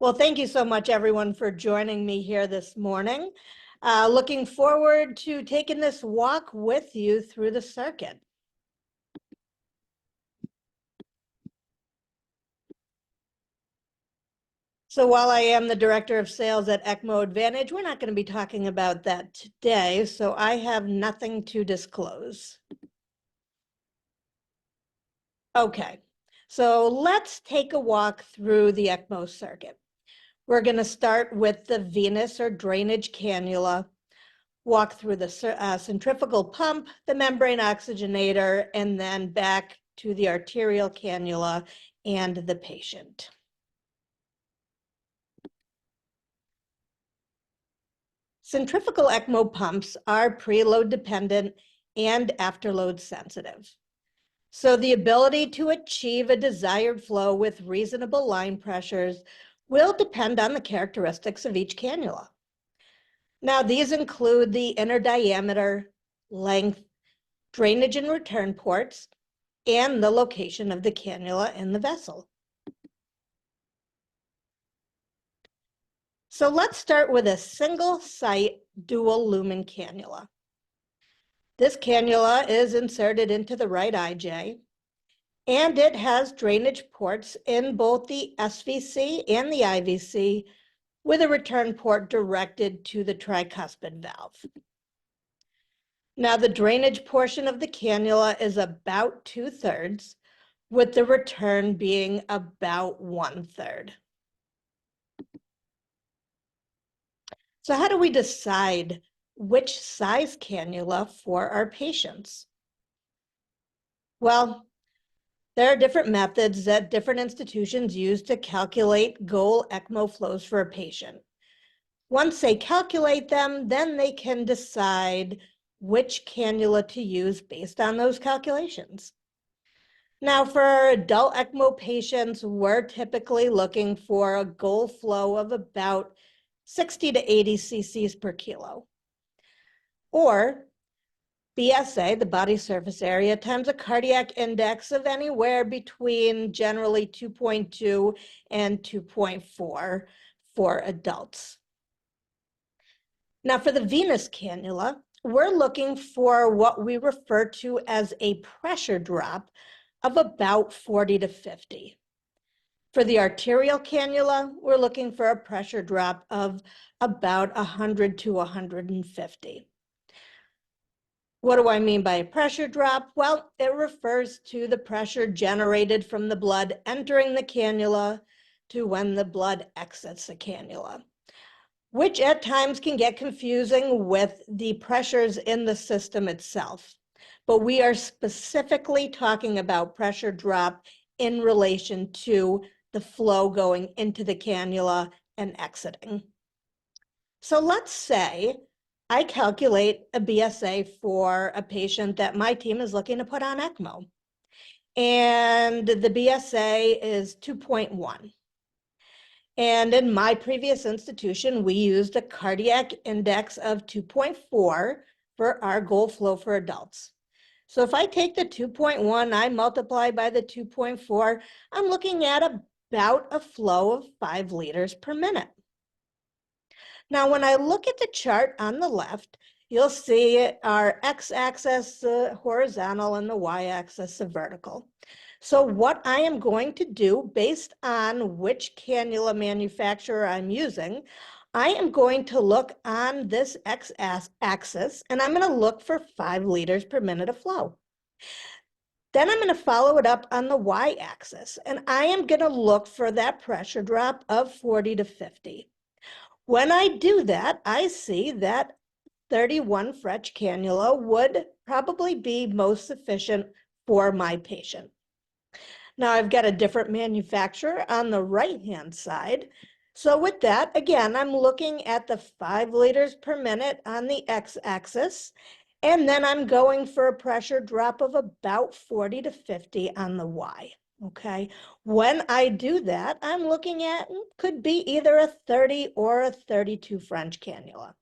Well, thank you so much, everyone, for joining me here this morning. Looking forward to taking this walk with you through the circuit. So while I am the Director of Sales at ECMO Advantage, we're not going to be talking about that today, so I have nothing to disclose. Okay, so let's take a walk through the ECMO circuit. We're going to start with the venous or drainage cannula, walk through the centrifugal pump, the membrane oxygenator, and then back to the arterial cannula and the patient. Centrifugal ECMO pumps are preload dependent and afterload sensitive. So the ability to achieve a desired flow with reasonable line pressures will depend on the characteristics of each cannula. Now, these include the inner diameter, length, drainage and return ports, and the location of the cannula in the vessel. So let's start with a single site dual lumen cannula. This cannula is inserted into the right IJ, and it has drainage ports in both the SVC and the IVC with a return port directed to the tricuspid valve. Now, the drainage portion of the cannula is about 2/3, with the return being about 1/3. So how do we decide which size cannula for our patients? Well, there are different methods that different institutions use to calculate goal ECMO flows for a patient. Once they calculate them, then they can decide which cannula to use based on those calculations. Now, for our adult ECMO patients, we're typically looking for a goal flow of about 60 to 80 cc's per kilo, or BSA, the body surface area, times a cardiac index of anywhere between generally 2.2 and 2.4 for adults. Now, for the venous cannula, we're looking for what we refer to as a pressure drop of about 40 to 50. For the arterial cannula, we're looking for a pressure drop of about 100 to 150. What do I mean by a pressure drop? Well, it refers to the pressure generated from the blood entering the cannula to when the blood exits the cannula, which at times can get confusing with the pressures in the system itself. But we are specifically talking about pressure drop in relation to the flow going into the cannula and exiting. So let's say I calculate a BSA for a patient that my team is looking to put on ECMO. And the BSA is 2.1. And in my previous institution, we used a cardiac index of 2.4 for our goal flow for adults. So if I take the 2.1, I multiply by the 2.4, I'm looking at about a flow of 5 liters per minute. Now, when I look at the chart on the left, you'll see our x-axis horizontal and the y-axis vertical. So what I am going to do based on which cannula manufacturer I'm using, I am going to look on this x-axis and I'm going to look for 5 liters per minute of flow. Then I'm going to follow it up on the y-axis and I am going to look for that pressure drop of 40 to 50. When I do that, I see that 31 French cannula would probably be most sufficient for my patient. Now I've got a different manufacturer on the right-hand side. So with that, again, I'm looking at the 5 liters per minute on the x-axis, and then I'm going for a pressure drop of about 40 to 50 on the y. Okay, when I do that, I'm looking at, could be either a 30 or a 32 French cannula.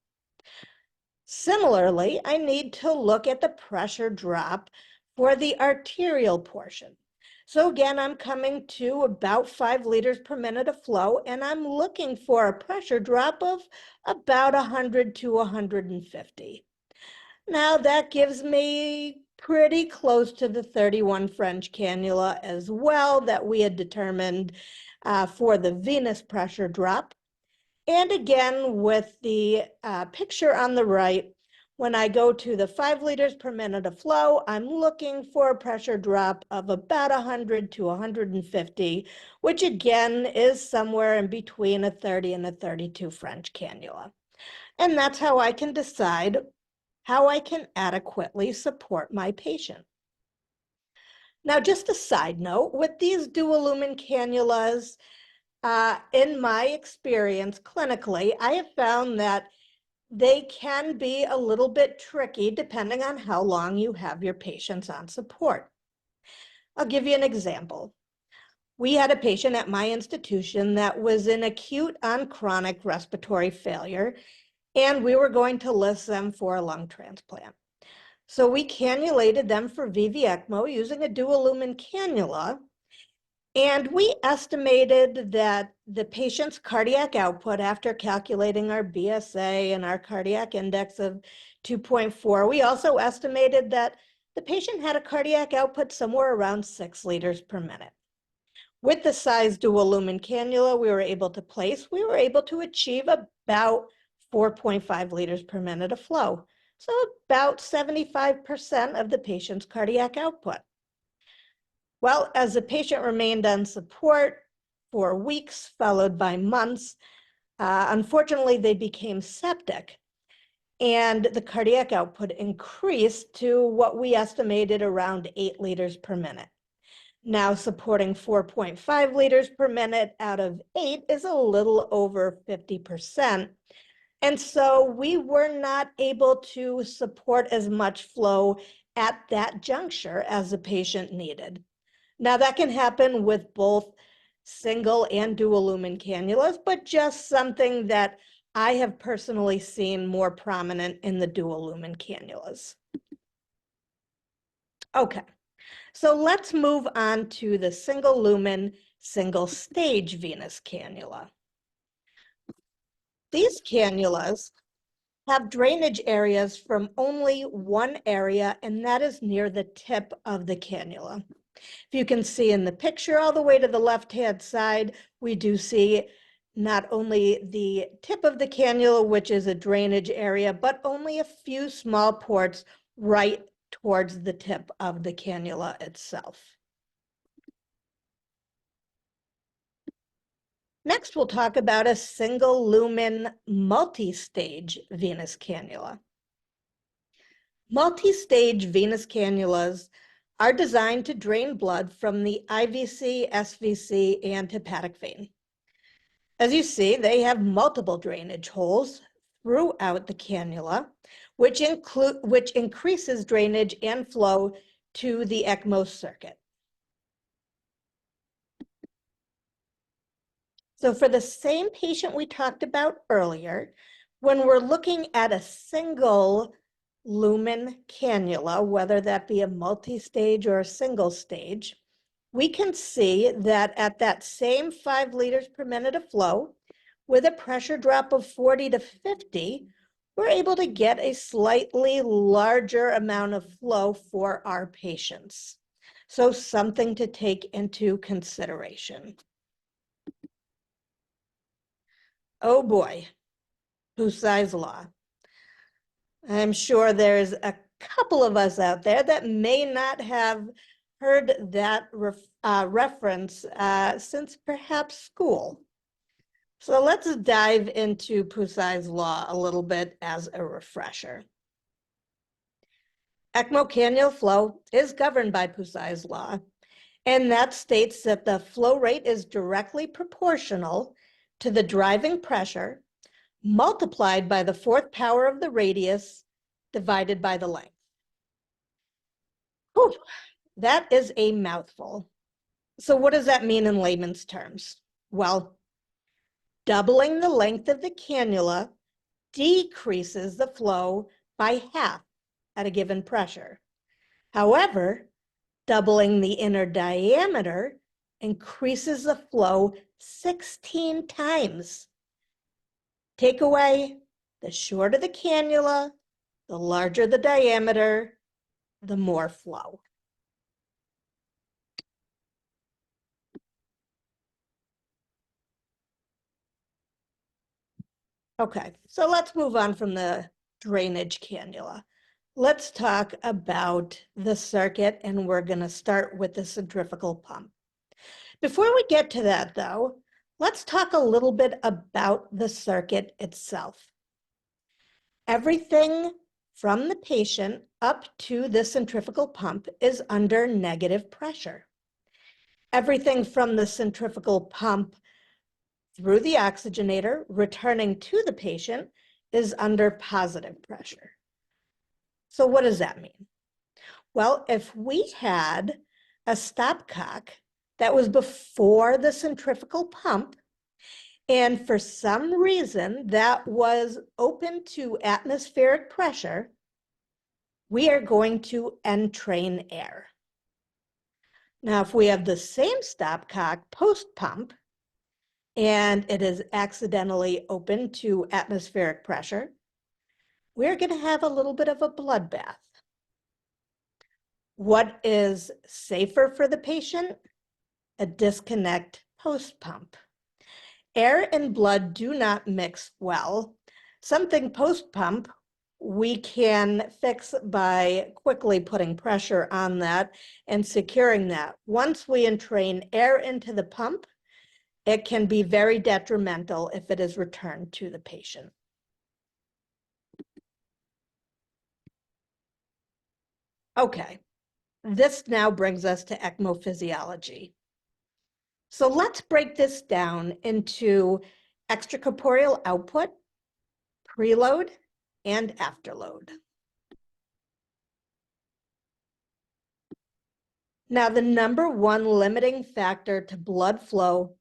Similarly, I need to look at the pressure drop for the arterial portion. So again, I'm coming to about 5 liters per minute of flow, and I'm looking for a pressure drop of about 100 to 150. Now that gives me pretty close to the 31 French cannula as well that we had determined for the venous pressure drop. And again, with the picture on the right, when I go to the 5 liters per minute of flow, I'm looking for a pressure drop of about 100 to 150, which again is somewhere in between a 30 and a 32 French cannula. And that's how I can decide how I can adequately support my patient. Now, just a side note, with these dual lumen cannulas, in my experience clinically, I have found that they can be a little bit tricky depending on how long you have your patients on support. I'll give you an example. We had a patient at my institution that was in acute on chronic respiratory failure, and we were going to list them for a lung transplant. So we cannulated them for VV ECMO using a dual lumen cannula. And we estimated that the patient's cardiac output after calculating our BSA and our cardiac index of 2.4, we also estimated that the patient had a cardiac output somewhere around 6 liters per minute. With the size dual lumen cannula we were able to place, we were able to achieve about 4.5 liters per minute of flow. So about 75% of the patient's cardiac output. Well, as the patient remained on support for weeks, followed by months, unfortunately, they became septic, and the cardiac output increased to what we estimated around 8 liters per minute. Now, supporting 4.5 liters per minute out of 8 is a little over 50%. And so we were not able to support as much flow at that juncture as the patient needed. Now that can happen with both single and dual lumen cannulas, but just something that I have personally seen more prominent in the dual lumen cannulas. Okay, so let's move on to the single lumen, single stage venous cannula. These cannulas have drainage areas from only one area, and that is near the tip of the cannula. If you can see in the picture all the way to the left-hand side, we do see not only the tip of the cannula, which is a drainage area, but only a few small ports right towards the tip of the cannula itself. Next, we'll talk about a single lumen multi-stage venous cannula. Multi-stage venous cannulas are designed to drain blood from the IVC, SVC, and hepatic vein. As you see, they have multiple drainage holes throughout the cannula, which increases drainage and flow to the ECMO circuit. So for the same patient we talked about earlier, when we're looking at a single lumen cannula, whether that be a multi-stage or a single stage, we can see that at that same 5 liters per minute of flow, with a pressure drop of 40 to 50, we're able to get a slightly larger amount of flow for our patients. So something to take into consideration. Oh boy, Pusey's law. I'm sure there's a couple of us out there that may not have heard that reference since perhaps school. So let's dive into Pusey's law a little bit as a refresher. ECMO cannula flow is governed by Pusey's law, and that states that the flow rate is directly proportional to the driving pressure multiplied by the 4th power of the radius divided by the length. Whew, that is a mouthful. So what does that mean in layman's terms? Well, doubling the length of the cannula decreases the flow by half at a given pressure. However, Doubling the inner diameter increases the flow 16 times. Takeaway, the shorter the cannula, the larger the diameter, the more flow. Okay, so let's move on from the drainage cannula. Let's talk about the circuit, and we're going to start with the centrifugal pump. Before we get to that, though, let's talk a little bit about the circuit itself. Everything from the patient up to the centrifugal pump is under negative pressure. Everything from the centrifugal pump through the oxygenator returning to the patient is under positive pressure. So what does that mean? Well, if we had a stopcock that was before the centrifugal pump, and for some reason that was open to atmospheric pressure, we are going to entrain air. Now, if we have the same stopcock post-pump, and it is accidentally open to atmospheric pressure, we're going to have a little bit of a bloodbath. What is safer for the patient? A disconnect post-pump. Air and blood do not mix well. Something post-pump we can fix by quickly putting pressure on that and securing that. Once we entrain air into the pump, it can be very detrimental if it is returned to the patient. Okay, this now brings us to ECMO physiology. So let's break this down into extracorporeal output, preload, and afterload. Now, the number one limiting factor to blood flow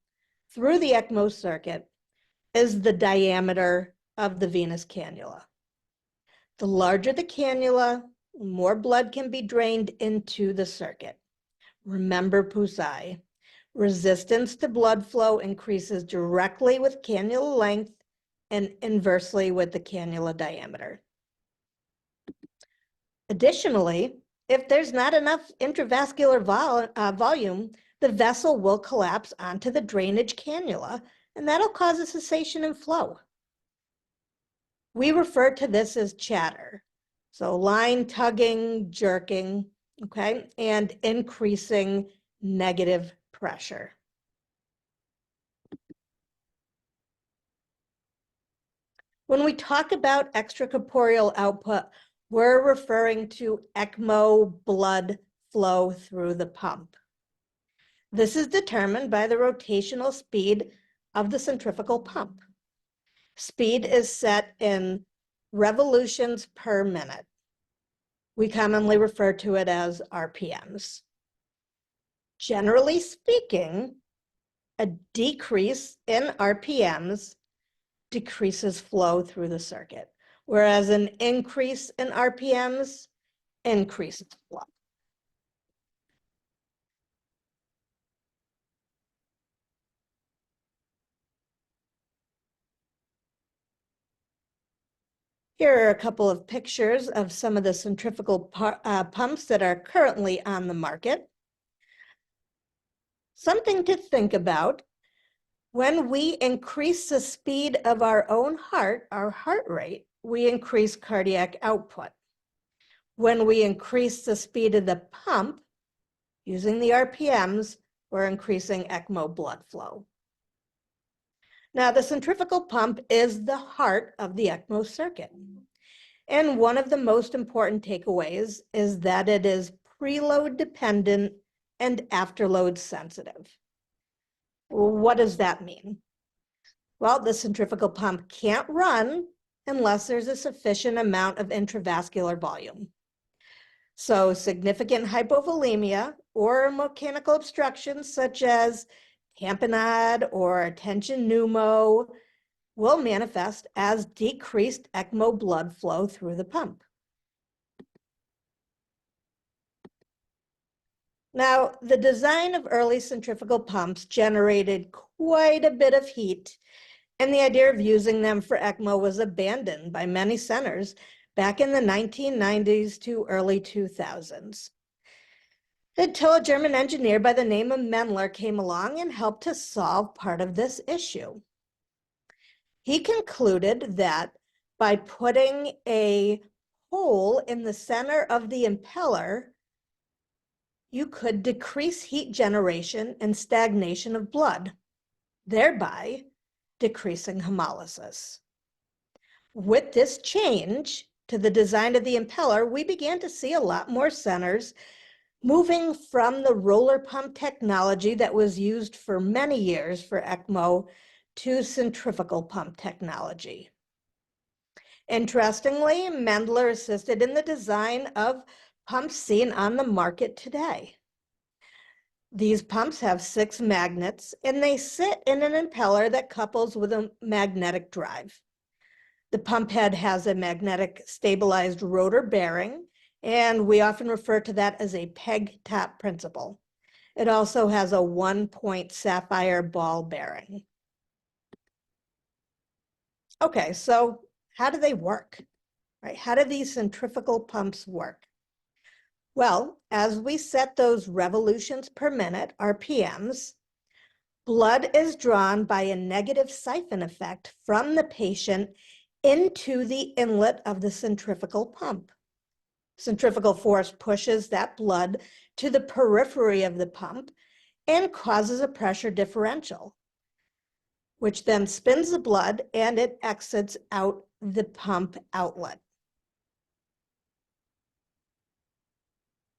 through the ECMO circuit is the diameter of the venous cannula. The larger the cannula, more blood can be drained into the circuit. Remember Pusai. Resistance to blood flow increases directly with cannula length and inversely with the cannula diameter. Additionally, if there's not enough intravascular volume, the vessel will collapse onto the drainage cannula, and that'll cause a cessation in flow. We refer to this as chatter. So line tugging, jerking, okay, and increasing negative pressure. When we talk about extracorporeal output, we're referring to ECMO blood flow through the pump. This is determined by the rotational speed of the centrifugal pump. Speed is set in revolutions per minute. We commonly refer to it as RPMs. Generally speaking, a decrease in RPMs decreases flow through the circuit, whereas an increase in RPMs increases flow. Here are a couple of pictures of some of the centrifugal pumps that are currently on the market. Something to think about: when we increase the speed of our own heart, our heart rate, we increase cardiac output. When we increase the speed of the pump, using the RPMs, we're increasing ECMO blood flow. Now, the centrifugal pump is the heart of the ECMO circuit. And one of the most important takeaways is that it is preload dependent and afterload sensitive. What does that mean? Well, the centrifugal pump can't run unless there's a sufficient amount of intravascular volume. So significant hypovolemia or mechanical obstructions such as tamponade or tension pneumo will manifest as decreased ECMO blood flow through the pump. Now, the design of early centrifugal pumps generated quite a bit of heat, and the idea of using them for ECMO was abandoned by many centers back in the 1990s to early 2000s. Until a German engineer by the name of Mendler came along and helped to solve part of this issue. He concluded that by putting a hole in the center of the impeller, you could decrease heat generation and stagnation of blood, thereby decreasing hemolysis. With this change to the design of the impeller, we began to see a lot more centers moving from the roller pump technology that was used for many years for ECMO to centrifugal pump technology. Interestingly, Mendler assisted in the design of pumps seen on the market today. These pumps have 6 magnets, and they sit in an impeller that couples with a magnetic drive. The pump head has a magnetic stabilized rotor bearing, and we often refer to that as a peg top principle. It also has a 1-point sapphire ball bearing. Okay, so how do they work? Right? How do these centrifugal pumps work? Well, as we set those revolutions per minute, RPMs, blood is drawn by a negative siphon effect from the patient into the inlet of the centrifugal pump. Centrifugal force pushes that blood to the periphery of the pump and causes a pressure differential, which then spins the blood and it exits out the pump outlet.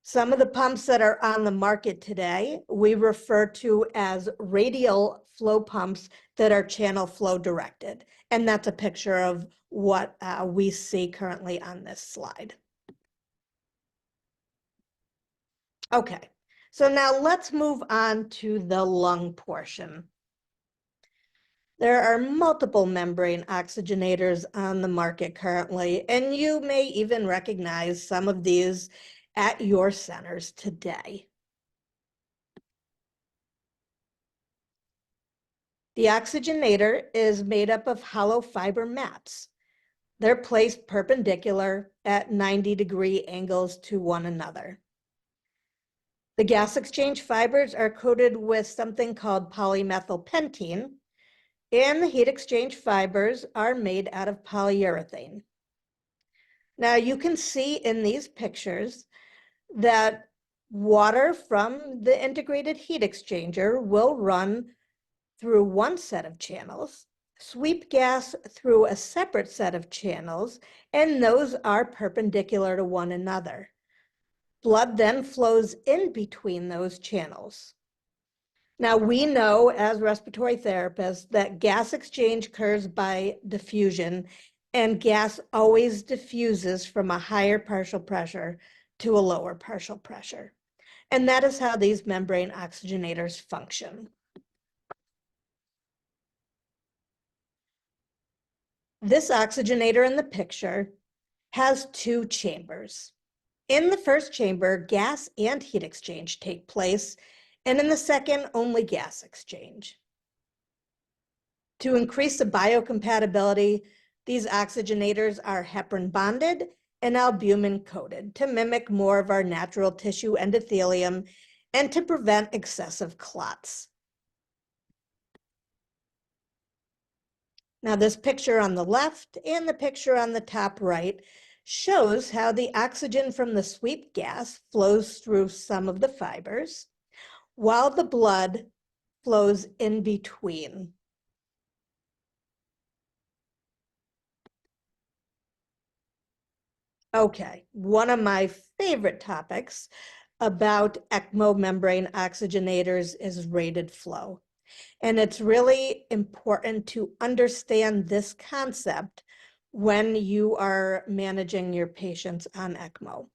Some of the pumps that are on the market today, we refer to as radial flow pumps that are channel flow directed. And that's a picture of what we see currently on this slide. Okay, so now let's move on to the lung portion. There are multiple membrane oxygenators on the market currently, and you may even recognize some of these at your centers today. The oxygenator is made up of hollow fiber mats. They're placed perpendicular at 90-degree angles to one another. The gas exchange fibers are coated with something called polymethylpentene, and the heat exchange fibers are made out of polyurethane. Now you can see in these pictures that water from the integrated heat exchanger will run through one set of channels, sweep gas through a separate set of channels, and those are perpendicular to one another. Blood then flows in between those channels. Now, we know as respiratory therapists that gas exchange occurs by diffusion, and gas always diffuses from a higher partial pressure to a lower partial pressure. And that is how these membrane oxygenators function. This oxygenator in the picture has 2 chambers. In the first chamber, gas and heat exchange take place, and in the second, only gas exchange. To increase the biocompatibility, these oxygenators are heparin bonded and albumin coated to mimic more of our natural tissue endothelium and to prevent excessive clots. Now, this picture on the left and the picture on the top right shows how the oxygen from the sweep gas flows through some of the fibers, while the blood flows in between. Okay, one of my favorite topics about ECMO membrane oxygenators is rated flow. And it's really important to understand this concept when you are managing your patients on ECMO.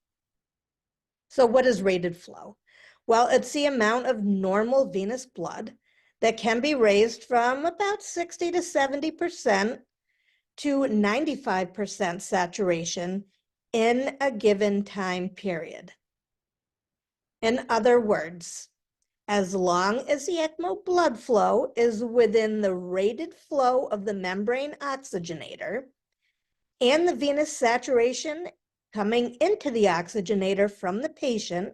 So what is rated flow? Well, it's the amount of normal venous blood that can be raised from about 60 to 70% to 95% saturation in a given time period. In other words, as long as the ECMO blood flow is within the rated flow of the membrane oxygenator and the venous saturation coming into the oxygenator from the patient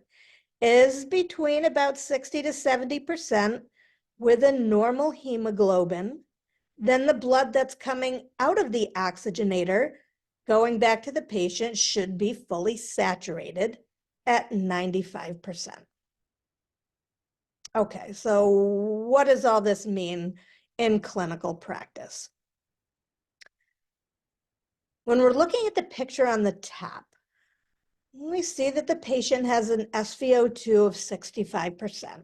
is between about 60 to 70% with a normal hemoglobin, then the blood that's coming out of the oxygenator going back to the patient should be fully saturated at 95%. Okay, so what does all this mean in clinical practice? When we're looking at the picture on the top, we see that the patient has an SVO2 of 65%.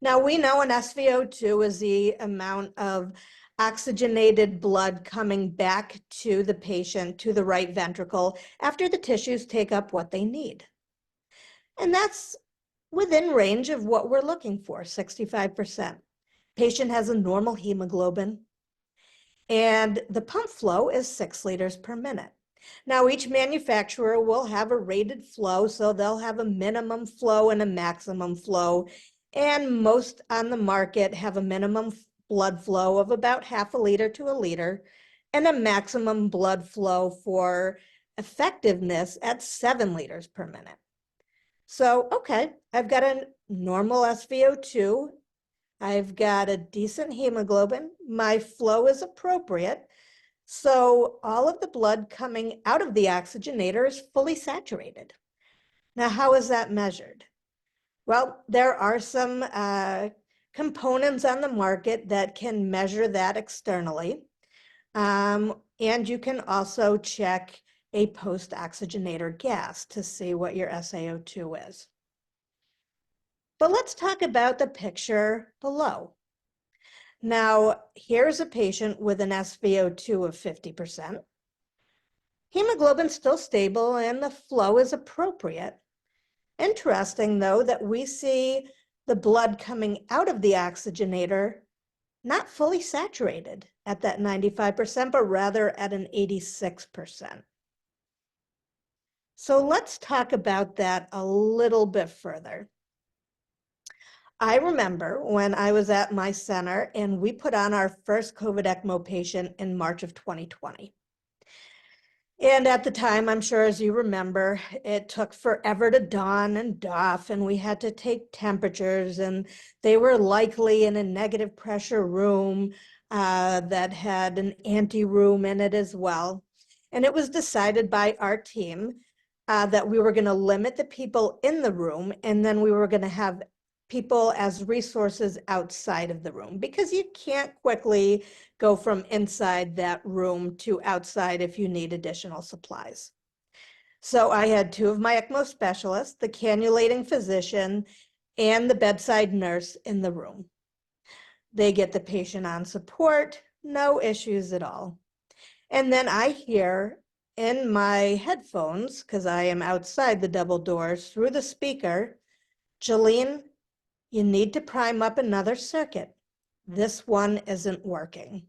Now, we know an SVO2 is the amount of oxygenated blood coming back to the patient, to the right ventricle, after the tissues take up what they need. And that's within range of what we're looking for, 65%. Patient has a normal hemoglobin, and the pump flow is 6 liters per minute. Now, each manufacturer will have a rated flow, so they'll have a minimum flow and a maximum flow, and most on the market have a minimum blood flow of about 0.5 liter to 1 liter, and a maximum blood flow for effectiveness at 7 liters per minute. So, okay, I've got a normal SVO2, I've got a decent hemoglobin, my flow is appropriate, so all of the blood coming out of the oxygenator is fully saturated. Now, how is that measured? Well, there are some components on the market that can measure that externally. And you can also check a post-oxygenator gas to see what your SaO2 is. But let's talk about the picture below. Now, here's a patient with an SVO2 of 50%. Hemoglobin's still stable and the flow is appropriate. Interesting, though, that we see the blood coming out of the oxygenator not fully saturated at that 95%, but rather at an 86%. So let's talk about that a little bit further. I remember when I was at my center and we put on our first COVID ECMO patient in March of 2020. And at the time, I'm sure as you remember, it took forever to don and doff, and we had to take temperatures, and they were likely in a negative pressure room that had an anteroom in it as well. And it was decided by our team that we were going to limit the people in the room, and then we were going to have people as resources outside of the room, because you can't quickly go from inside that room to outside if you need additional supplies. So I had 2 of my ECMO specialists, the cannulating physician, and the bedside nurse in the room. They get the patient on support, no issues at all. And then I hear in my headphones, because I am outside the double doors, through the speaker, "Jolene, you need to prime up another circuit. This one isn't working."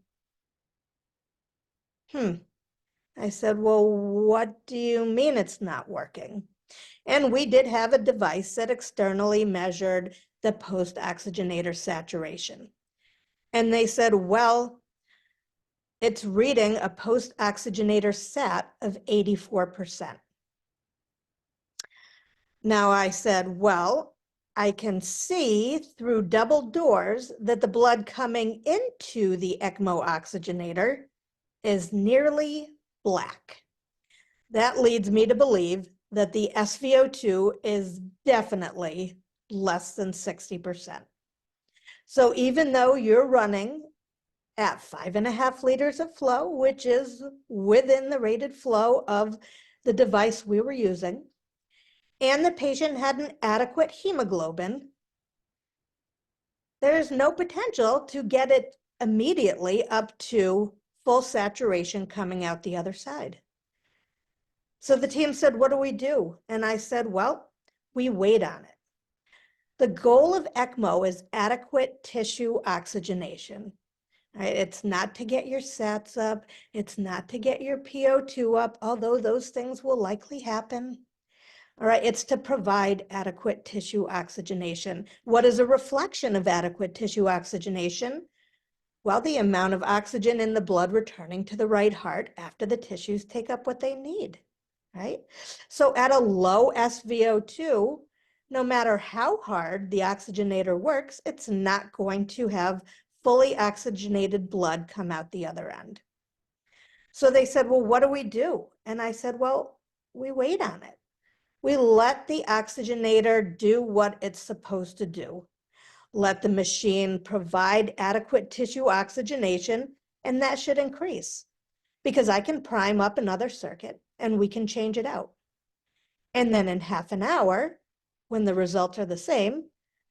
I said, "Well, what do you mean it's not working?" And we did have a device that externally measured the post-oxygenator saturation. And they said, well, it's reading a post-oxygenator sat of 84%. Now I said, well, I can see through double doors that the blood coming into the ECMO oxygenator is nearly black. That leads me to believe that the SVO2 is definitely less than 60%. So even though you're running at 5.5 liters of flow, which is within the rated flow of the device we were using, and the patient had an adequate hemoglobin, there is no potential to get it immediately up to full saturation coming out the other side. So the team said, what do we do? And I said, well, we wait on it. The goal of ECMO is adequate tissue oxygenation. Right? It's not to get your SATs up. It's not to get your PO2 up, although those things will likely happen. All right, it's to provide adequate tissue oxygenation. What is a reflection of adequate tissue oxygenation? Well, the amount of oxygen in the blood returning to the right heart after the tissues take up what they need, right? So at a low SVO2, no matter how hard the oxygenator works, it's not going to have fully oxygenated blood come out the other end. So they said, well, what do we do? And I said, well, we wait on it. We let the oxygenator do what it's supposed to do. Let the machine provide adequate tissue oxygenation, and that should increase because I can prime up another circuit and we can change it out. And then in half an hour, when the results are the same,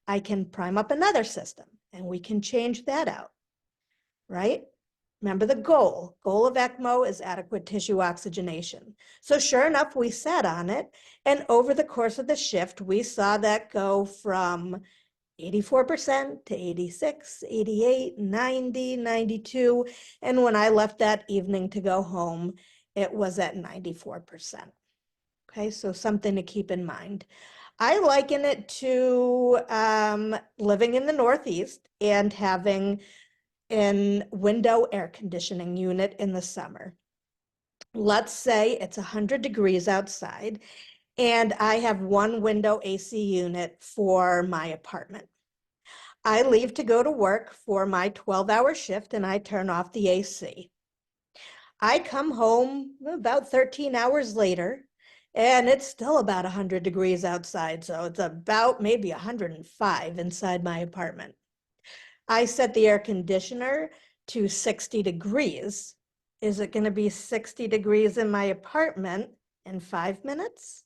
I can prime up another system and we can change that out, right? Remember the goal of ECMO is adequate tissue oxygenation. So sure enough, we sat on it. And over the course of the shift, we saw that go from 84% to 86, 88, 90, 92. And when I left that evening to go home, it was at 94%. Okay, so something to keep in mind. I liken it to living in the Northeast and having an window air conditioning unit in the summer. Let's say it's 100 degrees outside and I have one window AC unit for my apartment. I leave to go to work for my 12-hour shift and I turn off the AC. I come home about 13 hours later and it's still about 100 degrees outside. So it's about maybe 105 inside my apartment. I set the air conditioner to 60 degrees. Is it going to be 60 degrees in my apartment in 5 minutes?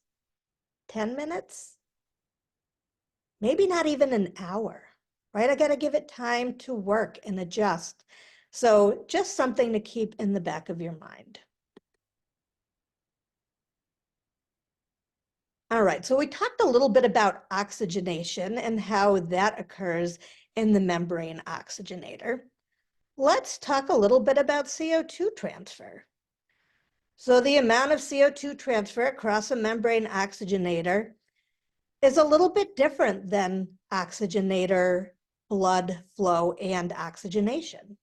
10 minutes? Maybe not even an hour, right? I got to give it time to work and adjust. So just something to keep in the back of your mind. All right, so we talked a little bit about oxygenation and how that occurs in the membrane oxygenator. Let's talk a little bit about CO2 transfer. So the amount of CO2 transfer across a membrane oxygenator is a little bit different than oxygenator, blood flow, and oxygenation.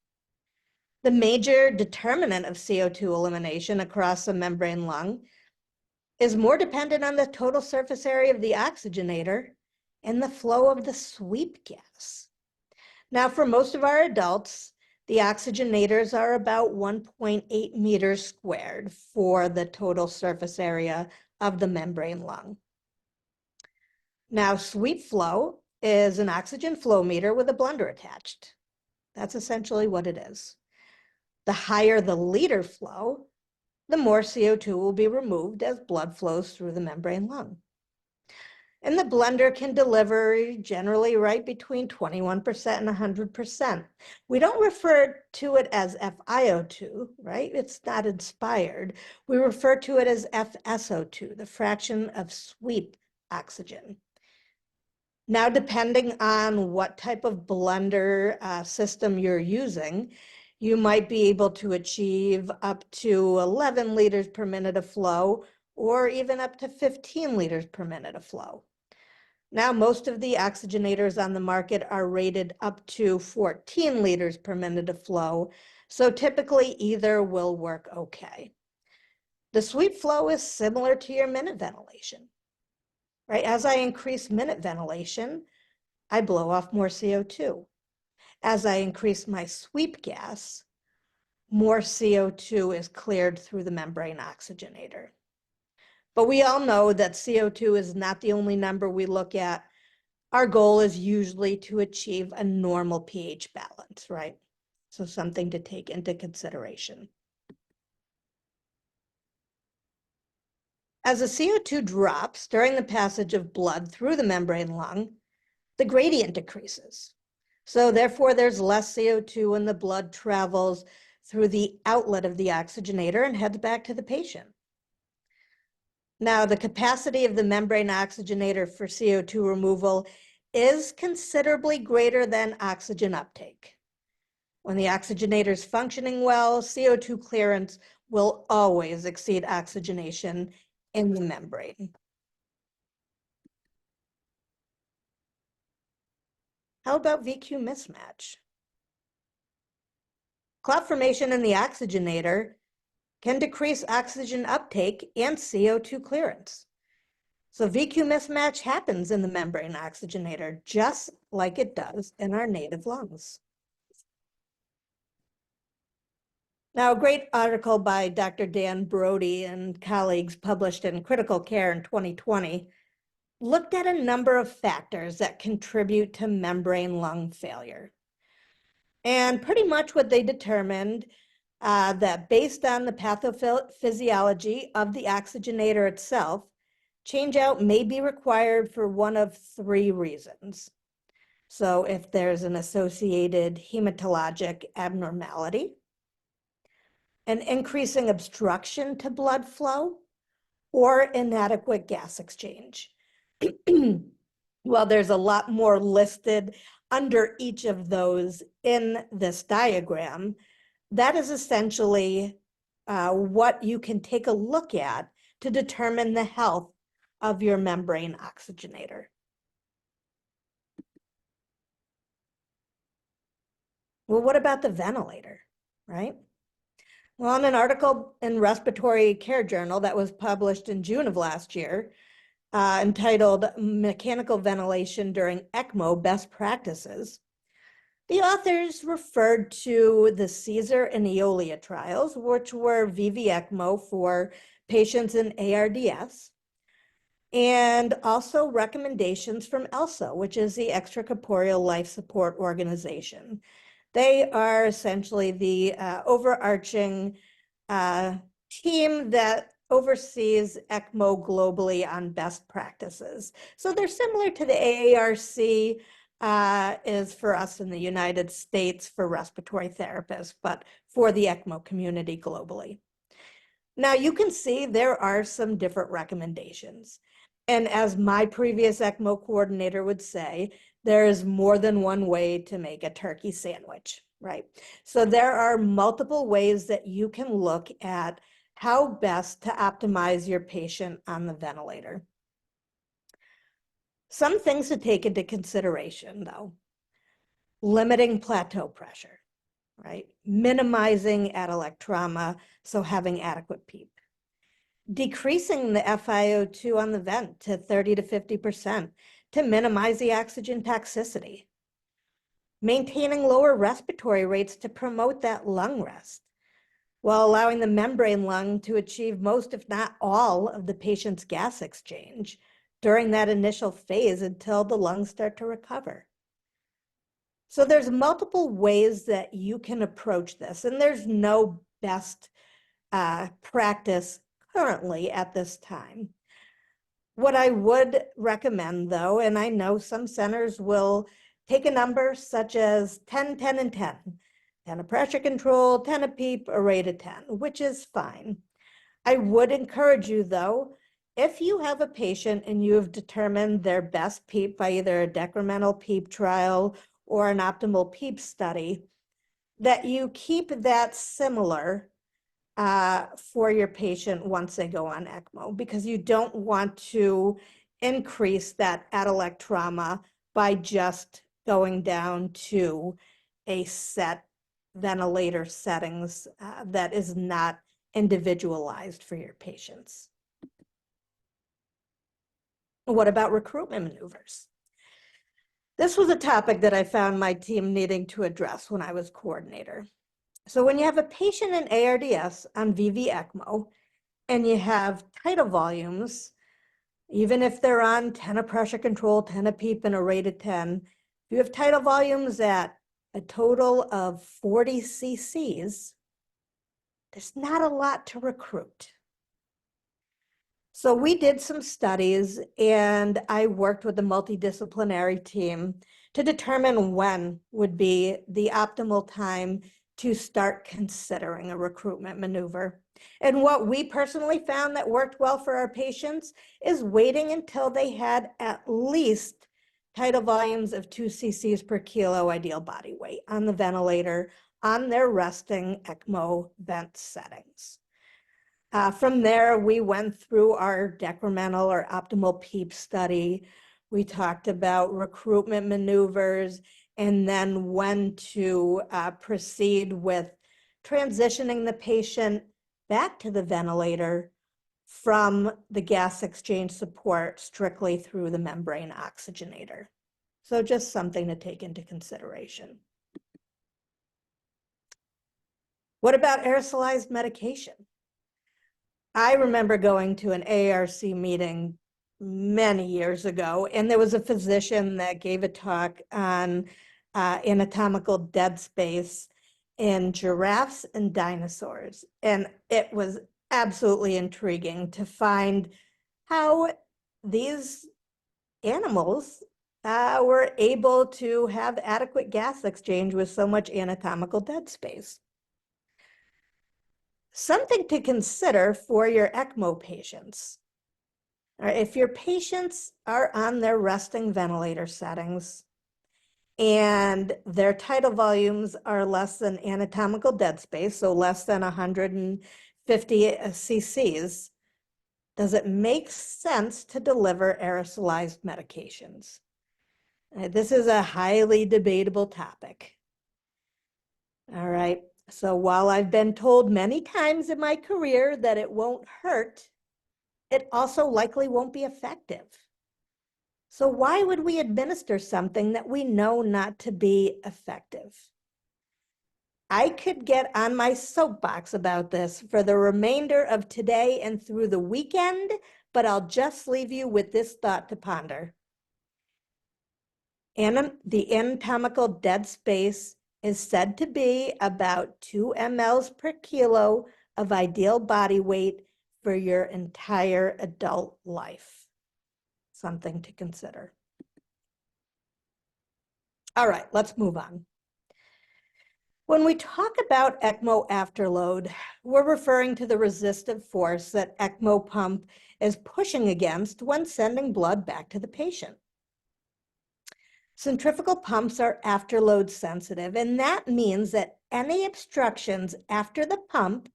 The major determinant of CO2 elimination across a membrane lung is more dependent on the total surface area of the oxygenator and the flow of the sweep gas. Now, for most of our adults, the oxygenators are about 1.8 meters squared for the total surface area of the membrane lung. Now, sweep flow is an oxygen flow meter with a blender attached. That's essentially what it is. The higher the liter flow, the more CO2 will be removed as blood flows through the membrane lung. And the blender can deliver generally right between 21% and 100%. We don't refer to it as FiO2, right? It's not inspired. We refer to it as FSO2, the fraction of sweep oxygen. Now, depending on what type of blender system you're using, you might be able to achieve up to 11 liters per minute of flow, or even up to 15 liters per minute of flow. Now, most of the oxygenators on the market are rated up to 14 liters per minute of flow, so typically either will work okay. The sweep flow is similar to your minute ventilation, right? As I increase minute ventilation, I blow off more CO2. As I increase my sweep gas, more CO2 is cleared through the membrane oxygenator. But we all know that CO2 is not the only number we look at. Our goal is usually to achieve a normal pH balance, right? So something to take into consideration. As the CO2 drops during the passage of blood through the membrane lung, the gradient decreases. So therefore, there's less CO2 when the blood travels through the outlet of the oxygenator and heads back to the patient. Now, the capacity of the membrane oxygenator for CO2 removal is considerably greater than oxygen uptake. When the oxygenator is functioning well, CO2 clearance will always exceed oxygenation in the membrane. How about VQ mismatch? Clot formation in the oxygenator can decrease oxygen uptake and CO2 clearance. So VQ mismatch happens in the membrane oxygenator, just like it does in our native lungs. Now, a great article by Dr. Dan Brody and colleagues published in Critical Care in 2020 looked at a number of factors that contribute to membrane lung failure. And pretty much what they determined that based on the pathophysiology of the oxygenator itself, change out may be required for one of three reasons. So if there's an associated hematologic abnormality, an increasing obstruction to blood flow, or inadequate gas exchange. Well, there's a lot more listed under each of those in this diagram. That is essentially what you can take a look at to determine the health of your membrane oxygenator. Well, what about the ventilator, right? Well, in an article in Respiratory Care Journal that was published in June of last year, entitled Mechanical Ventilation During ECMO Best Practices, the authors referred to the Caesar and Eolia trials, which were VV-ECMO for patients in ARDS, and also recommendations from ELSA, which is the Extracorporeal Life Support Organization. They are essentially the overarching team that oversees ECMO globally on best practices. So they're similar to the AARC is for us in the United States for respiratory therapists, but for the ECMO community globally. Now you can see there are some different recommendations. And as my previous ECMO coordinator would say, there is more than one way to make a turkey sandwich, right? So there are multiple ways that you can look at how best to optimize your patient on the ventilator. Some things to take into consideration, though: limiting plateau pressure, right? Minimizing attalec trauma, so having adequate PEEP. Decreasing the FiO2 on the vent to 30 to 50% to minimize the oxygen toxicity. Maintaining lower respiratory rates to promote that lung rest, while allowing the membrane lung to achieve most, if not all, of the patient's gas exchange during that initial phase until the lungs start to recover. So there's multiple ways that you can approach this, and there's no best practice currently at this time. What I would recommend, though, and I know some centers will take a number such as 10, 10, and 10. 10 of pressure control, 10 of PEEP, a rate of 10, which is fine. I would encourage you, though, if you have a patient and you have determined their best PEEP by either a decremental PEEP trial or an optimal PEEP study, that you keep that similar for your patient once they go on ECMO, because you don't want to increase that attalec trauma by just going down to a set ventilator settings that is not individualized for your patients. What about recruitment maneuvers? This was a topic that I found my team needing to address when I was coordinator. So when you have a patient in ARDS on VV-ECMO and you have tidal volumes, even if they're on 10 of pressure control, 10 of PEEP, and a rate of 10, if you have tidal volumes at a total of 40 cc's, there's not a lot to recruit. So we did some studies, and I worked with a multidisciplinary team to determine when would be the optimal time to start considering a recruitment maneuver. And what we personally found that worked well for our patients is waiting until they had at least tidal volumes of 2 cc's per kilo ideal body weight on the ventilator on their resting ECMO vent settings. From there, we went through our decremental or optimal PEEP study. We talked about recruitment maneuvers, and then when to proceed with transitioning the patient back to the ventilator from the gas exchange support strictly through the membrane oxygenator. So just something to take into consideration. What about aerosolized medication? I remember going to an ARC meeting many years ago, and there was a physician that gave a talk on anatomical dead space in giraffes and dinosaurs. And it was absolutely intriguing to find how these animals were able to have adequate gas exchange with so much anatomical dead space. Something to consider for your ECMO patients. If your patients are on their resting ventilator settings and their tidal volumes are less than anatomical dead space, so less than 150 cc's, does it make sense to deliver aerosolized medications? This is a highly debatable topic. All right, so while I've been told many times in my career that it won't hurt, it also likely won't be effective. So why would we administer something that we know not to be effective? I could get on my soapbox about this for the remainder of today and through the weekend, but I'll just leave you with this thought to ponder. The anatomical dead space is said to be about 2 mLs per kilo of ideal body weight for your entire adult life. Something to consider. All right, let's move on. When we talk about ECMO afterload, we're referring to the resistive force that ECMO pump is pushing against when sending blood back to the patient. Centrifugal pumps are afterload sensitive, and that means that any obstructions after the pump,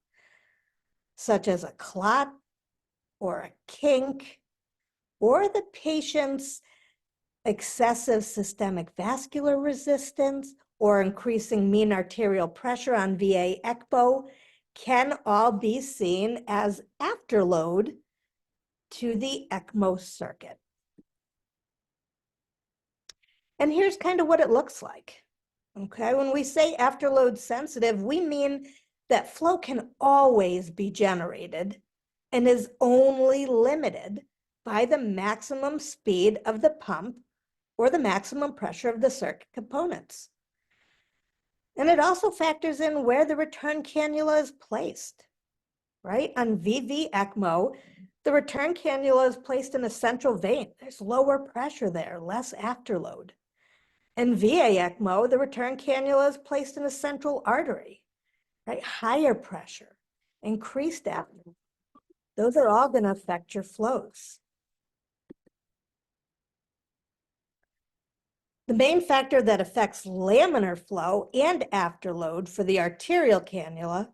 such as a clot or a kink, or the patient's excessive systemic vascular resistance or increasing mean arterial pressure on VA ECMO, can all be seen as afterload to the ECMO circuit. And here's kind of what it looks like. Okay, when we say afterload sensitive, we mean that flow can always be generated and is only limited by the maximum speed of the pump or the maximum pressure of the circuit components. And it also factors in where the return cannula is placed, right? On VV ECMO, the return cannula is placed in a central vein. There's lower pressure there, less afterload. In VA ECMO, the return cannula is placed in a central artery, right? Higher pressure, increased afterload. Those are all going to affect your flows. The main factor that affects laminar flow and afterload for the arterial cannula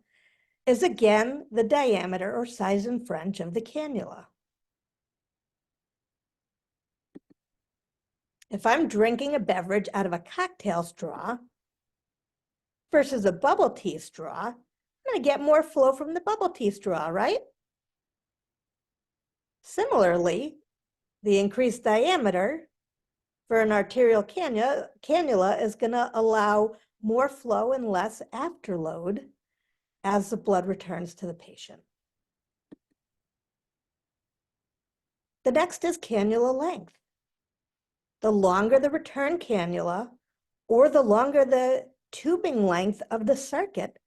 is again the diameter or size and French of the cannula. If I'm drinking a beverage out of a cocktail straw versus a bubble tea straw, I'm going to get more flow from the bubble tea straw, right? Similarly, the increased diameter for an arterial cannula is going to allow more flow and less afterload as the blood returns to the patient. The next is cannula length. The longer the return cannula or the longer the tubing length of the circuit,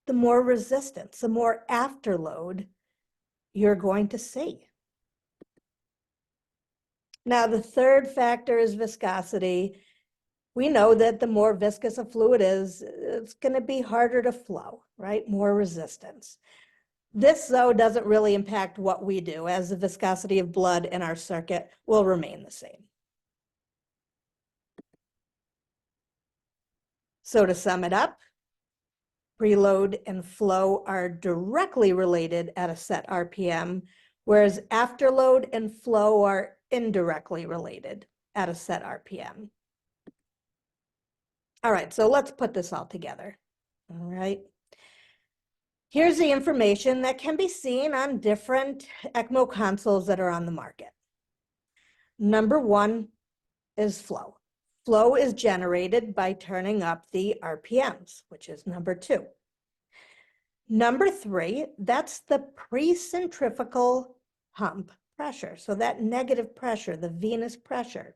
the more resistance, the more afterload you're going to see. Now, the third factor is viscosity. We know that the more viscous a fluid is, it's going to be harder to flow, right? More resistance. This, though, doesn't really impact what we do, as the viscosity of blood in our circuit will remain the same. So to sum it up, preload and flow are directly related at a set RPM, whereas afterload and flow are indirectly related at a set RPM. All right, so let's put this all together. All right. Here's the information that can be seen on different ECMO consoles that are on the market. Number one is flow. Flow is generated by turning up the RPMs, which is number two. Number three, that's the pre-centrifugal pump pressure. So that negative pressure, the venous pressure.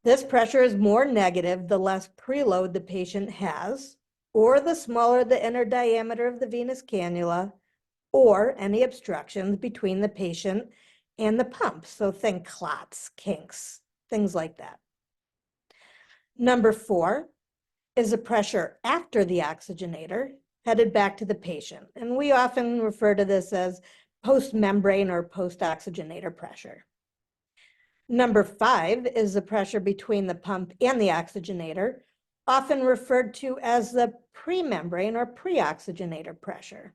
This pressure is more negative the less preload the patient has, or the smaller the inner diameter of the venous cannula, or any obstructions between the patient and the pump. So think clots, kinks, things like that. Number four is the pressure after the oxygenator headed back to the patient. And we often refer to this as post-membrane or post-oxygenator pressure. Number five is the pressure between the pump and the oxygenator, often referred to as the pre-membrane or pre-oxygenator pressure.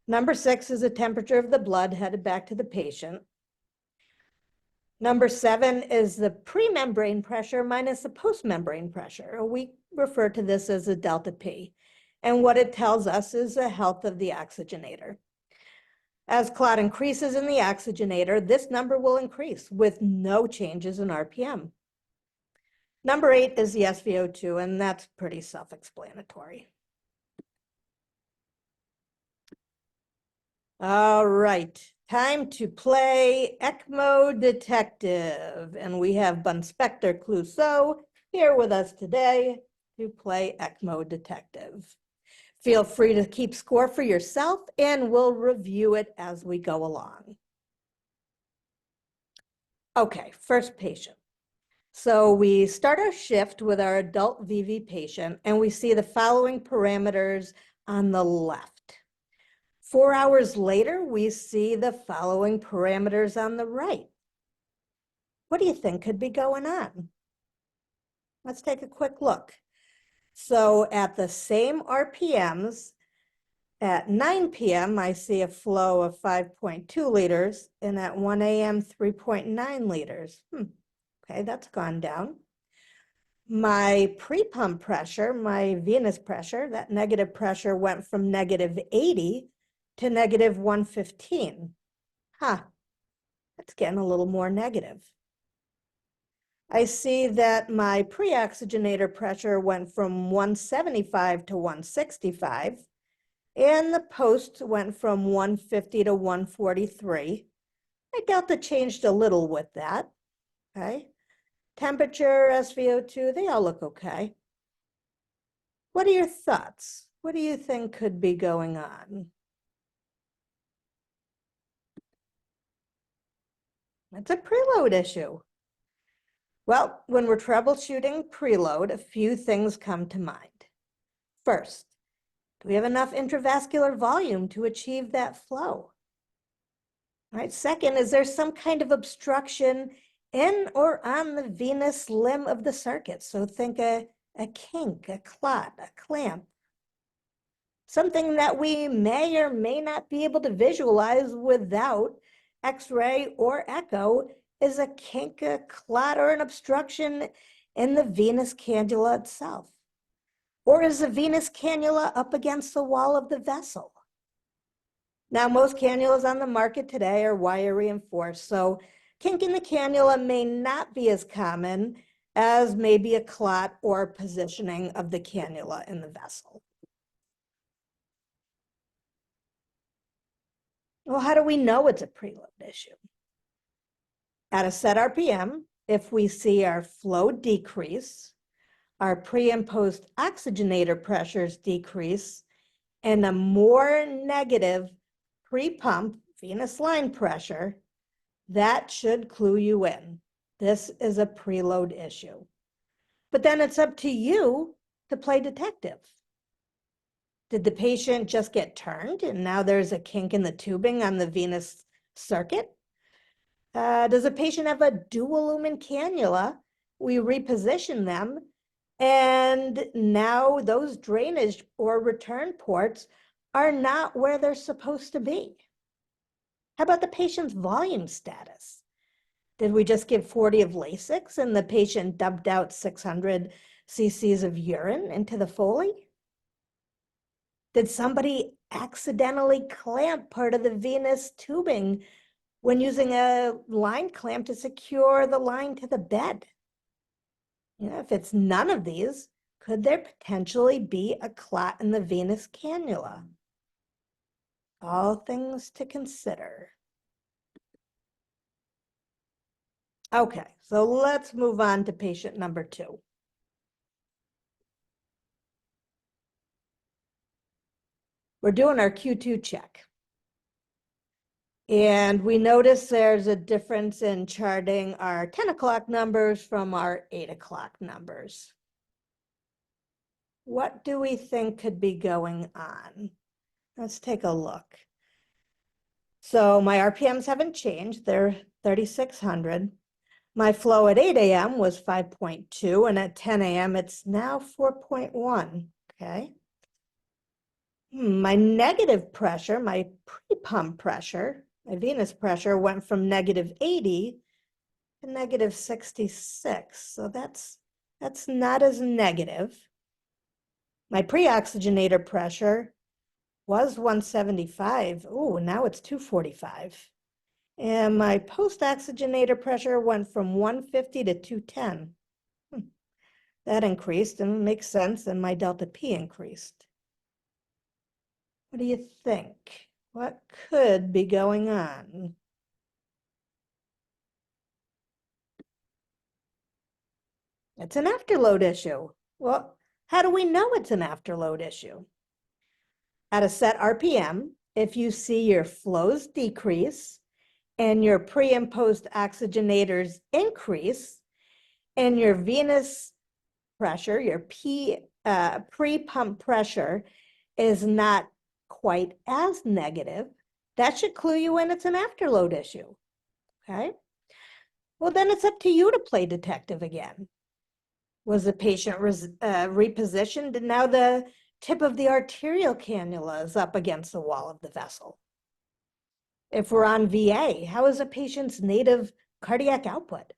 Number six is the temperature of the blood headed back to the patient. Number seven is the pre-membrane pressure minus the post-membrane pressure. We refer to this as the delta P. And what it tells us is the health of the oxygenator. As clot increases in the oxygenator, this number will increase with no changes in RPM. Number eight is the SVO2, and that's pretty self-explanatory. All right, time to play ECMO detective. And we have Bunspector Clouseau here with us today to play ECMO detective. Feel free to keep score for yourself, and we'll review it as we go along. Okay, first patient. So we start our shift with our adult VV patient, and we see the following parameters on the left. 4 hours later, we see the following parameters on the right. What do you think could be going on? Let's take a quick look. So at the same RPMs, at 9 p.m., I see a flow of 5.2 liters, and at 1 a.m., 3.9 liters. Okay, that's gone down. My pre-pump pressure, my venous pressure, that negative pressure went from negative 80 to negative 115. That's getting a little more negative. I see that my pre-oxygenator pressure went from 175 to 165, and the post went from 150 to 143. My delta changed a little with that, okay? Temperature, SVO2, they all look okay. What are your thoughts? What do you think could be going on? It's a preload issue. Well, when we're troubleshooting preload, a few things come to mind. First, do we have enough intravascular volume to achieve that flow? All right. Second, is there some kind of obstruction in or on the venous limb of the circuit? So think a kink, a clot, a clamp. Something that we may or may not be able to visualize without X-ray or echo is a kink, a clot, or an obstruction in the venous cannula itself. Or is the venous cannula up against the wall of the vessel? Now, most cannulas on the market today are wire reinforced, so kink in the cannula may not be as common as maybe a clot or positioning of the cannula in the vessel. Well, how do we know it's a preload issue? At a set RPM, if we see our flow decrease, our pre and post oxygenator pressures decrease, and a more negative pre-pump venous line pressure, that should clue you in. This is a preload issue. But then it's up to you to play detective. Did the patient just get turned and now there's a kink in the tubing on the venous circuit? Does a patient have a dual lumen cannula? We reposition them, and now those drainage or return ports are not where they're supposed to be. How about the patient's volume status? Did we just give 40 of Lasix and the patient dumped out 600 cc's of urine into the Foley? Did somebody accidentally clamp part of the venous tubing when using a line clamp to secure the line to the bed? If it's none of these, could there potentially be a clot in the venous cannula? All things to consider. Okay, so let's move on to patient number 2. We're doing our Q2 check. And we notice there's a difference in charting our 10 o'clock numbers from our 8 o'clock numbers. What do we think could be going on? Let's take a look. So my RPMs haven't changed. They're 3,600. My flow at 8 a.m. was 5.2, and at 10 a.m. it's now 4.1, okay? My negative pressure, my pre-pump pressure, my venous pressure went from -80 to -66. So that's not as negative. My pre-oxygenator pressure was 175. Oh, now it's 245. And my post-oxygenator pressure went from 150 to 210. That increased, and it makes sense, and my delta P increased. What do you think? What could be going on? It's an afterload issue. Well, how do we know it's an afterload issue? At a set RPM, if you see your flows decrease and your pre and post oxygenators increase and your venous pressure, your pre-pump pressure is not quite as negative, that should clue you in it's an afterload issue, okay? Well, then it's up to you to play detective again. Was the patient repositioned? And now the tip of the arterial cannula is up against the wall of the vessel. If we're on VA, how is a patient's native cardiac output?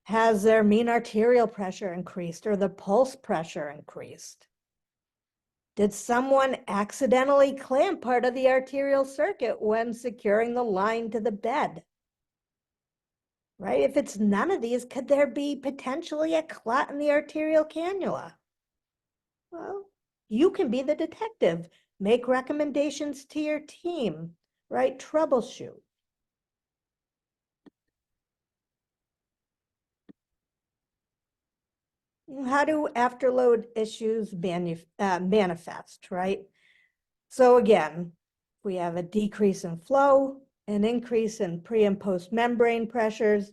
Has their mean arterial pressure increased or the pulse pressure increased? Did someone accidentally clamp part of the arterial circuit when securing the line to the bed? Right? If it's none of these, could there be potentially a clot in the arterial cannula? Well, you can be the detective, make recommendations to your team, right? Troubleshoot. How do afterload issues manifest, right? So again, we have a decrease in flow, an increase in pre and post membrane pressures,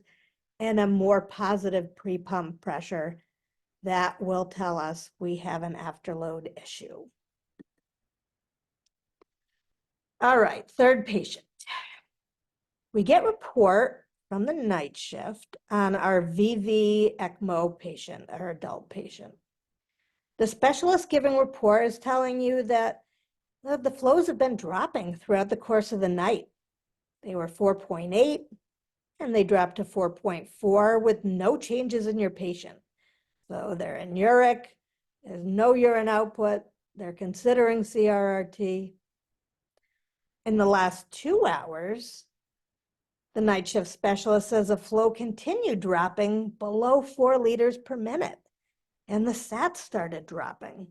and a more positive pre-pump pressure. That will tell us we have an afterload issue. All right, third patient. We get report from the night shift on our VV ECMO patient, our adult patient. The specialist giving report is telling you that the flows have been dropping throughout the course of the night. They were 4.8 and they dropped to 4.4 with no changes in your patient. So they're anuric, there's no urine output, they're considering CRRT. In the last 2 hours, the night shift specialist says the flow continued dropping below 4 liters per minute, and the SAT started dropping.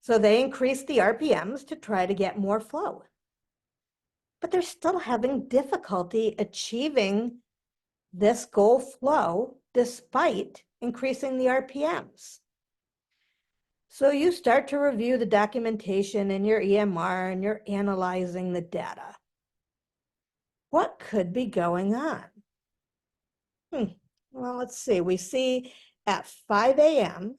So they increased the RPMs to try to get more flow. But they're still having difficulty achieving this goal flow despite increasing the RPMs. So you start to review the documentation in your EMR and you're analyzing the data. What could be going on? Well, let's see. We see at 5 a.m.,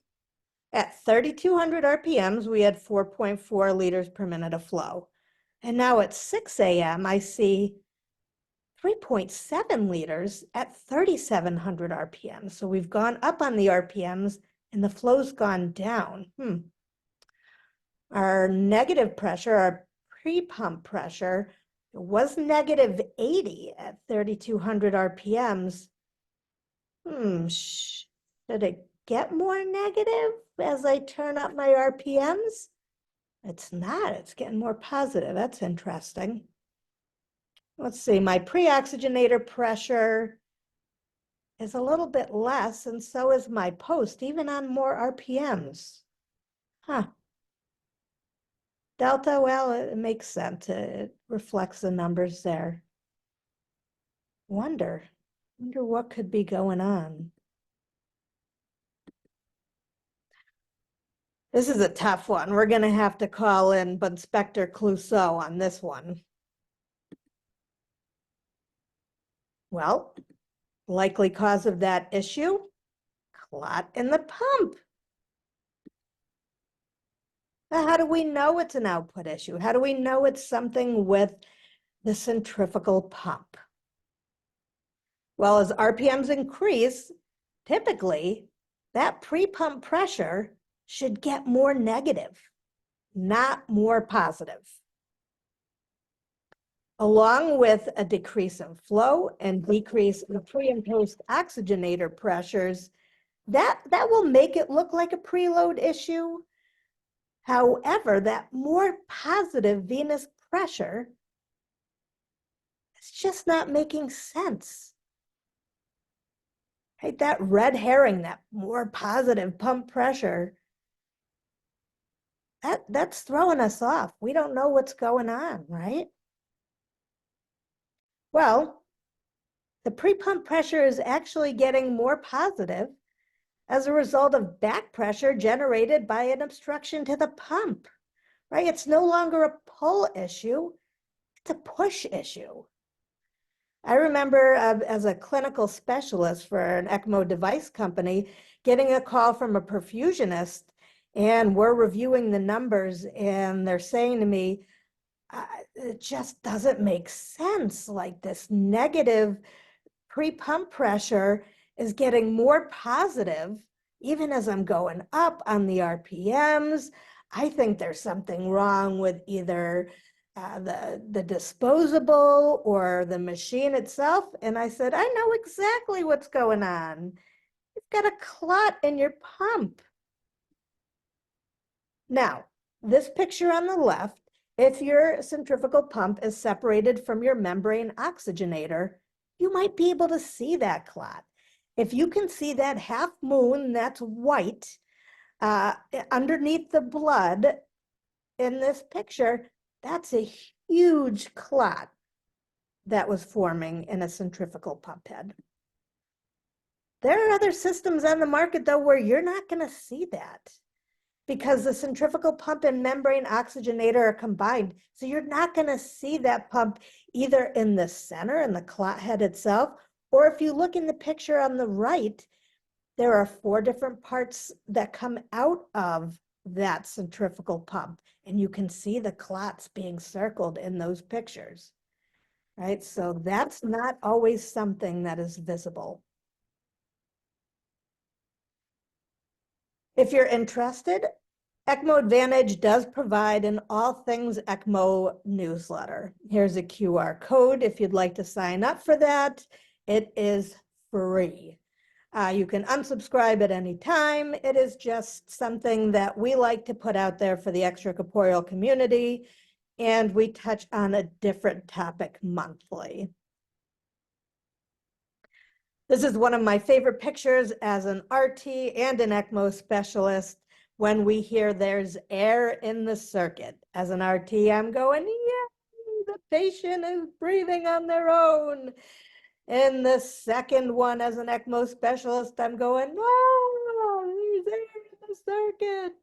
at 3,200 RPMs, we had 4.4 liters per minute of flow. And now at 6 a.m., I see 3.7 liters at 3,700 RPMs. So we've gone up on the RPMs and the flow's gone down. Our negative pressure, our pre-pump pressure, was -80 at 3,200 RPMs. Should it get more negative as I turn up my RPMs? It's not, it's getting more positive. That's interesting. Let's see, my pre-oxygenator pressure is a little bit less, and so is my post, even on more RPMs. Huh. Delta, well, it makes sense. It reflects the numbers there. Wonder what could be going on. This is a tough one. We're going to have to call in Inspector Clouseau on this one. Well, likely cause of that issue, clot in the pump. Now, how do we know it's an output issue? How do we know it's something with the centrifugal pump? Well, as RPMs increase, typically that pre-pump pressure should get more negative, not more positive. Along with a decrease in flow and decrease in pre and post oxygenator pressures, that will make it look like a preload issue. However, that more positive venous pressure is just not making sense. Right? That red herring, that more positive pump pressure, that's throwing us off. We don't know what's going on, right? Well, the pre-pump pressure is actually getting more positive as a result of back pressure generated by an obstruction to the pump, right? It's no longer a pull issue, it's a push issue. I remember as a clinical specialist for an ECMO device company, getting a call from a perfusionist, and we're reviewing the numbers, and they're saying to me, it just doesn't make sense. Like this negative pre-pump pressure is getting more positive, even as I'm going up on the RPMs. I think there's something wrong with either the disposable or the machine itself. And I said, I know exactly what's going on. You've got a clot in your pump. Now, this picture on the left, if your centrifugal pump is separated from your membrane oxygenator, you might be able to see that clot. If you can see that half moon that's white underneath the blood in this picture, that's a huge clot that was forming in a centrifugal pump head. There are other systems on the market, though, where you're not going to see that because the centrifugal pump and membrane oxygenator are combined. So you're not going to see that pump either in the center, in the clot head itself, or if you look in the picture on the right, there are 4 different parts that come out of that centrifugal pump, and you can see the clots being circled in those pictures, right? So that's not always something that is visible. If you're interested, ECMO Advantage does provide an All Things ECMO newsletter. Here's a QR code if you'd like to sign up for that. It is free. You can unsubscribe at any time. It is just something that we like to put out there for the extracorporeal community, and we touch on a different topic monthly. This is one of my favorite pictures as an RT and an ECMO specialist. When we hear there's air in the circuit. As an RT, I'm going, yeah, the patient is breathing on their own. In the second one, as an ECMO specialist, I'm going, no, there's air in the circuit.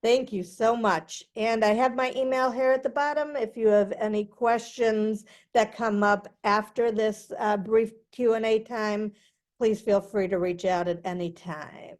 Thank you so much. And I have my email here at the bottom. If you have any questions that come up after this brief Q&A time, please feel free to reach out at any time.